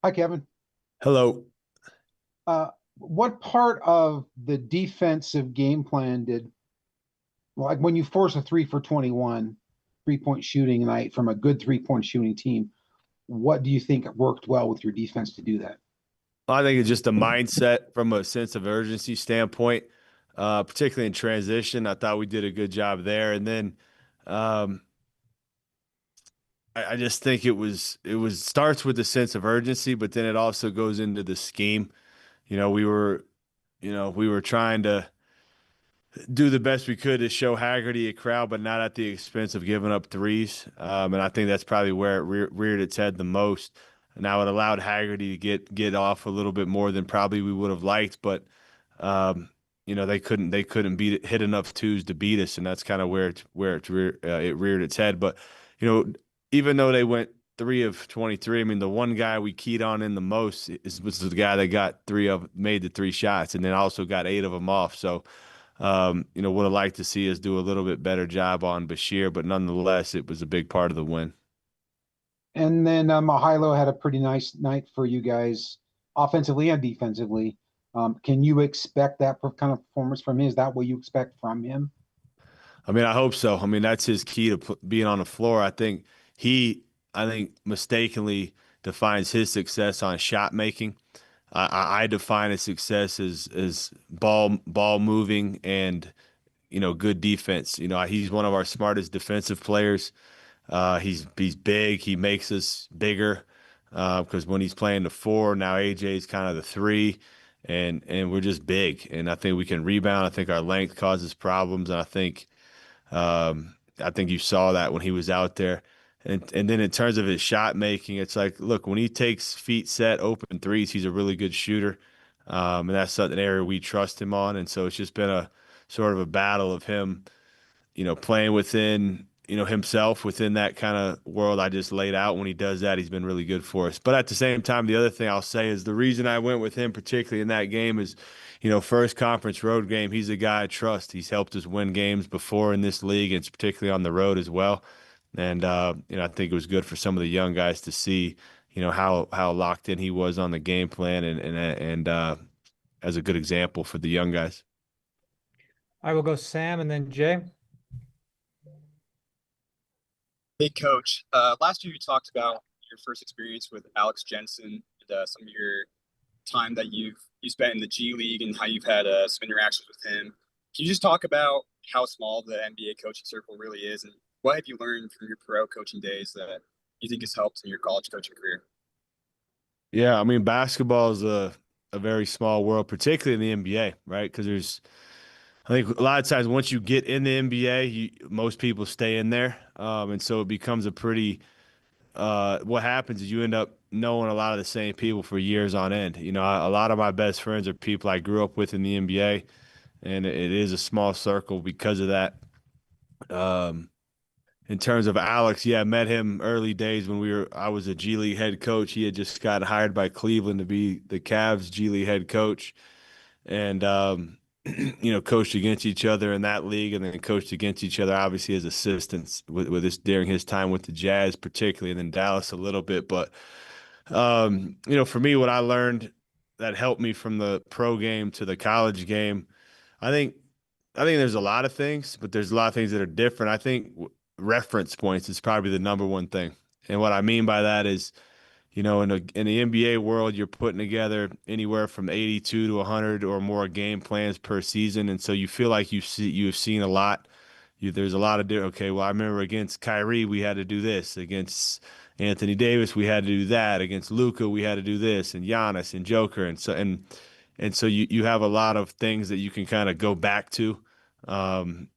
Hi, Kevin. Hello. Uh, what part of the defensive game plan like when you force a 3 for 21 3-point shooting night from a good 3-point shooting team, what do you think worked well with your defense to do that? I think it's just a mindset from a sense of urgency standpoint, particularly in transition. I thought we did a good job there. And then um, I just think it was starts with a sense of urgency, but then it also goes into the scheme. You know, we were, we were trying to do the best we could to show Haggerty a crowd, but not at the expense of giving up threes. And I think that's probably where it reared its head the most. Now it allowed Haggerty to get off a little bit more than probably we would have liked, but they couldn't hit enough twos to beat us, and that's kind of it reared its head. But you know, even though they went 3 of 23, I mean the one guy we keyed on in the most was the guy that made the three shots, and then also got 8 of them off. So would have liked to see us do a little bit better job on Bashir, but nonetheless, it was a big part of the win. And then Mahilo had a pretty nice night for you guys, offensively and defensively. Can you expect that kind of performance from him? Is that what you expect from him? I mean, I hope so. I mean, that's his key to being on the floor. He, I think, mistakenly defines his success on shot making. I define his success as ball moving and good defense. He's one of our smartest defensive players. He's big. He makes us bigger because when he's playing the four, now AJ's kind of the three, and we're just big. And I think we can rebound. I think our length causes problems, and I think you saw that when he was out there. And then in terms of his shot making, it's like, look, when he takes feet set open threes, he's a really good shooter. And that's an area we trust him on. And so it's just been a sort of a battle of him, playing within, himself within that kind of world I just laid out. When he does that, he's been really good for us. But at the same time, the other thing I'll say is the reason I went with him, particularly in that game, is, first conference road game. He's a guy I trust. He's helped us win games before in this league, and it's particularly on the road as well. And I think it was good for some of the young guys to see, how locked in he was on the game plan, and as a good example for the young guys. I will go Sam and then Jay. Hey, Coach. Last year you talked about your first experience with Alex Jensen and some of your time that you spent in the G League and how you've had some interactions with him. Can you just talk about how small the NBA coaching circle really is, and what have you learned from your pro coaching days that you think has helped in your college coaching career? Yeah, I mean, basketball is a very small world, particularly in the NBA, right? Because I think a lot of times once you get in the NBA, most people stay in there, and so it becomes a pretty. What happens is you end up knowing a lot of the same people for years on end. A lot of my best friends are people I grew up with in the NBA, and it is a small circle because of that. Um, in terms of Alex, yeah, I met him early days when I was a G League head coach. He had just got hired by Cleveland to be the Cavs G League head coach, and coached against each other in that league, and then coached against each other obviously as assistants with this during his time with the Jazz, particularly, and then Dallas a little bit. But for me, what I learned that helped me from the pro game to the college game, I think I think there's a lot of things, but there's a lot of things that are different. I think reference points is probably the number one thing. And what I mean by that is, in the NBA world, you're putting together anywhere from 82 to 100 or more game plans per season, and so you feel like you've seen a lot. There's a lot of different. Okay, well, I remember against Kyrie, we had to do this. Against Anthony Davis, we had to do that. Against Luca, we had to do this, and Giannis and Joker, and so you have a lot of things that you can kind of go back to.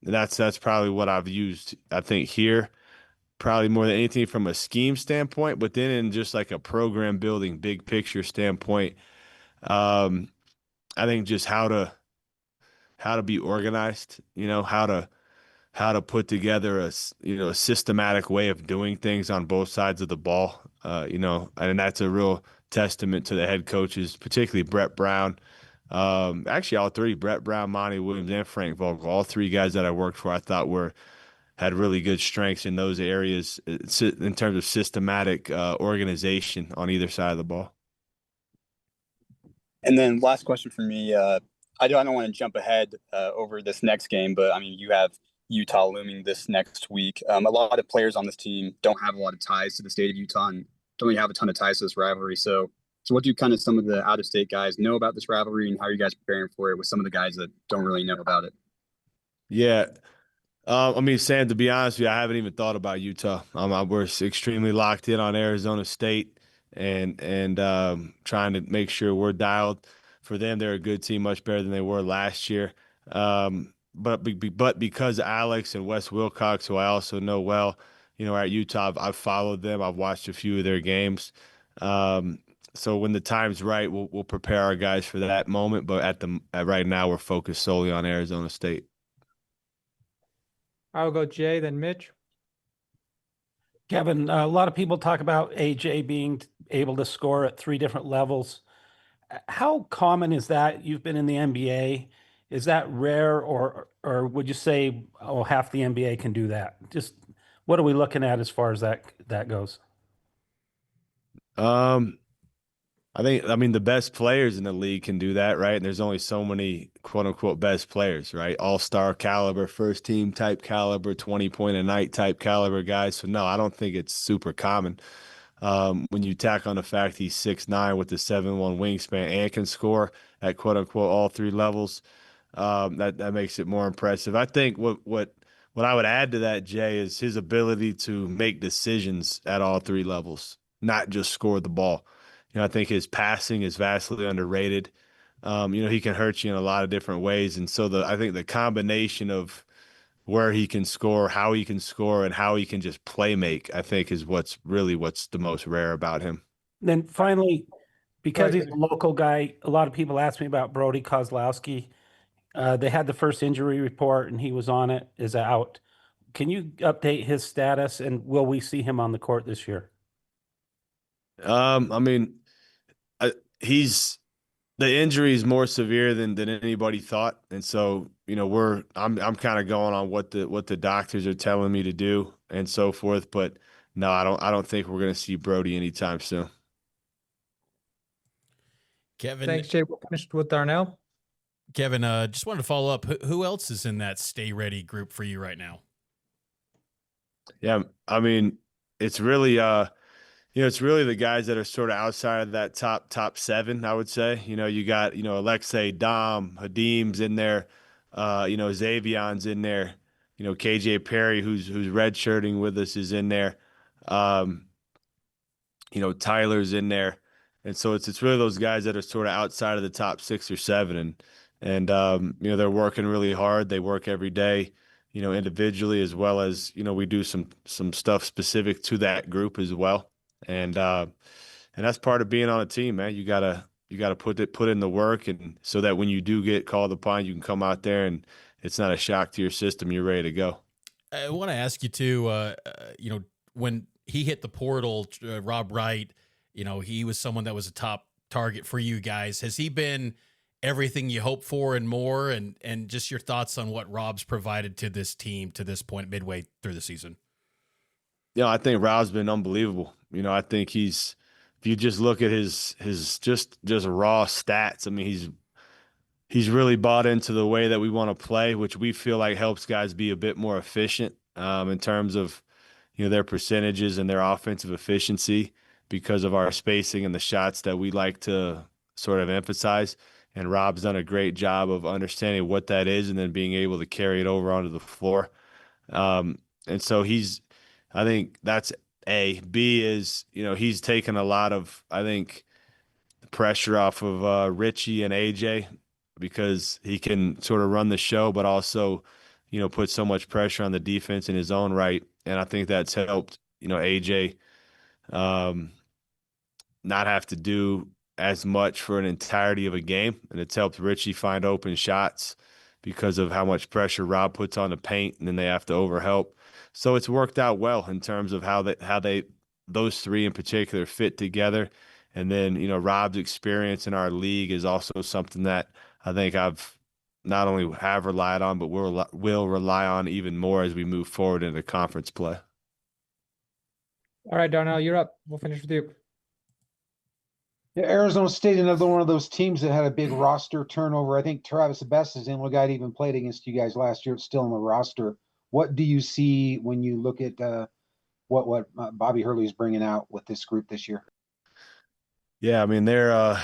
That's probably what I've used. I think here probably more than anything from a scheme standpoint, but then in just like a program building, big picture standpoint, um, I think just how to be organized, how to put together a systematic way of doing things on both sides of the ball, and that's a real testament to the head coaches, particularly Brett Brown. Actually, all three, Brett Brown, Monty Williams, and Frank Vogel, all three guys that I worked for, I thought had really good strengths in those areas in terms of systematic organization on either side of the ball. And then last question for me. I don't want to jump ahead over this next game, but I mean, you have Utah looming this next week. A lot of players on this team don't have a lot of ties to the state of Utah and don't really have a ton of ties to this rivalry. So what do kind of some of the out-of-state guys know about this rivalry, and how are you guys preparing for it with some of the guys that don't really know about it? Yeah. I mean, Sam, to be honest with you, I haven't even thought about Utah. We're extremely locked in on Arizona State and trying to make sure we're dialed for them. They're a good team, much better than they were last year. But because Alex and Wes Wilcox, who I also know well, are at Utah, I've followed them. I've watched a few of their games. So when the time's right, we'll prepare our guys for that moment. But right now, we're focused solely on Arizona State. I'll go Jay, then Mitch. Kevin, a lot of people talk about AJ being able to score at 3 different levels. How common is that? You've been in the NBA. Is that rare, or would you say, oh, half the NBA can do that? Just what are we looking at as far as that goes? I mean, the best players in the league can do that, right? And there's only so many quote unquote best players, right? All-star caliber, first team type caliber, 20-point a night type caliber guys. So no, I don't think it's super common. When you tack on the fact he's 6'9" with the 7'1" wingspan and can score at quote unquote all 3 levels, that makes it more impressive. I think what I would add to that, Jay, is his ability to make decisions at all 3 levels, not just score the ball. I think his passing is vastly underrated. He can hurt you in a lot of different ways. And so I think the combination of where he can score, how he can score, and how he can just play make, I think is what's the most rare about him. Then finally, because he's a local guy, a lot of people ask me about Brody Kozlowski. They had the first injury report and he was on it, is out. Can you update his status, and will we see him on the court this year? I mean, the injury is more severe than anybody thought, and so I'm kind of going on what the doctors are telling me to do and so forth. But no, I don't think we're going to see Brody anytime soon. Kevin, Thanks, Jay. We're finished with Darnell. Kevin, just wanted to follow up. Who else is in that stay ready group for you right now? Yeah, I mean, it's really it's really the guys that are sort of outside of that top 7, I would say. You got, Alexei, Dom, Hadim's in there, Xavion's in there, KJ Perry, who's redshirting with us, is in there. Tyler's in there. And so it's really those guys that are sort of outside of the top 6 or 7, and they're working really hard. They work every day, individually, as well as, we do some stuff specific to that group as well. And that's part of being on a team, man. You gotta put in the work, and so that when you do get called upon, you can come out there and it's not a shock to your system. You're ready to go. I want to ask you too. When he hit the portal, Rob Wright, he was someone that was a top target for you guys. Has he been everything you hoped for and more? And just your thoughts on what Rob's provided to this team to this point, midway through the season. I think Rob's been unbelievable. I think if you just look at his just raw stats, I mean, he's really bought into the way that we want to play, which we feel like helps guys be a bit more efficient in terms of, their percentages and their offensive efficiency, because of our spacing and the shots that we like to sort of emphasize. And Rob's done a great job of understanding what that is and then being able to carry it over onto the floor. And so I think that's A. B is, he's taken a lot of, I think, pressure off of Richie and AJ, because he can sort of run the show, but also, put so much pressure on the defense in his own right. And I think that's helped, AJ not have to do as much for an entirety of a game. And it's helped Richie find open shots because of how much pressure Rob puts on the paint, and then they have to overhelp. So it's worked out well in terms of how those 3 in particular fit together. And then, Rob's experience in our league is also something that I think I've not only have relied on, but will rely on even more as we move forward into conference play. All right, Darnell, you're up. We'll finish with you. Yeah, Arizona State, another one of those teams that had a big roster turnover. I think Travis Best is the only guy that even played against you guys last year. It's still on the roster. What do you see when you look at what Bobby Hurley's bringing out with this group this year? Yeah, I mean they are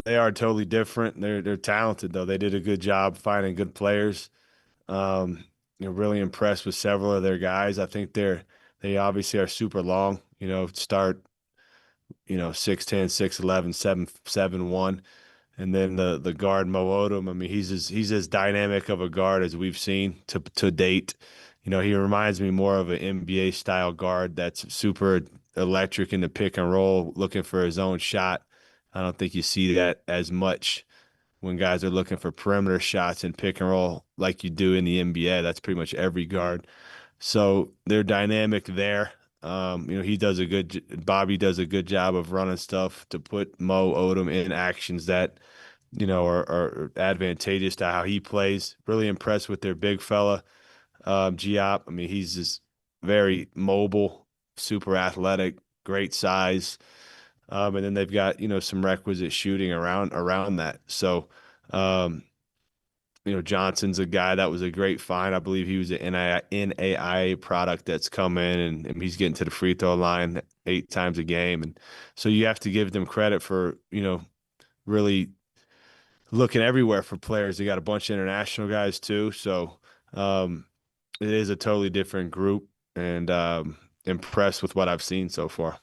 totally different. They're talented though. They did a good job finding good players. Really impressed with several of their guys. I think they obviously are super long. Start 6'10", 6'11", 7'1", and then the guard Mo Odom. I mean, he's as dynamic of a guard as we've seen to date. He reminds me more of an NBA style guard that's super electric in the pick and roll, looking for his own shot. I don't think you see that as much when guys are looking for perimeter shots and pick and roll like you do in the NBA. That's pretty much every guard. So they're dynamic there. Bobby does a good job of running stuff to put Mo Odom in actions that, are advantageous to how he plays. Really impressed with their big fella, Giop. I mean, he's just very mobile, super athletic, great size. And then they've got, some requisite shooting around that. So, Johnson's a guy that was a great find. I believe he was an NAIA product that's come in, and he's getting to the free throw line 8 times a game. And so you have to give them credit for, really looking everywhere for players. They got a bunch of international guys too. So it is a totally different group, and impressed with what I've seen so far.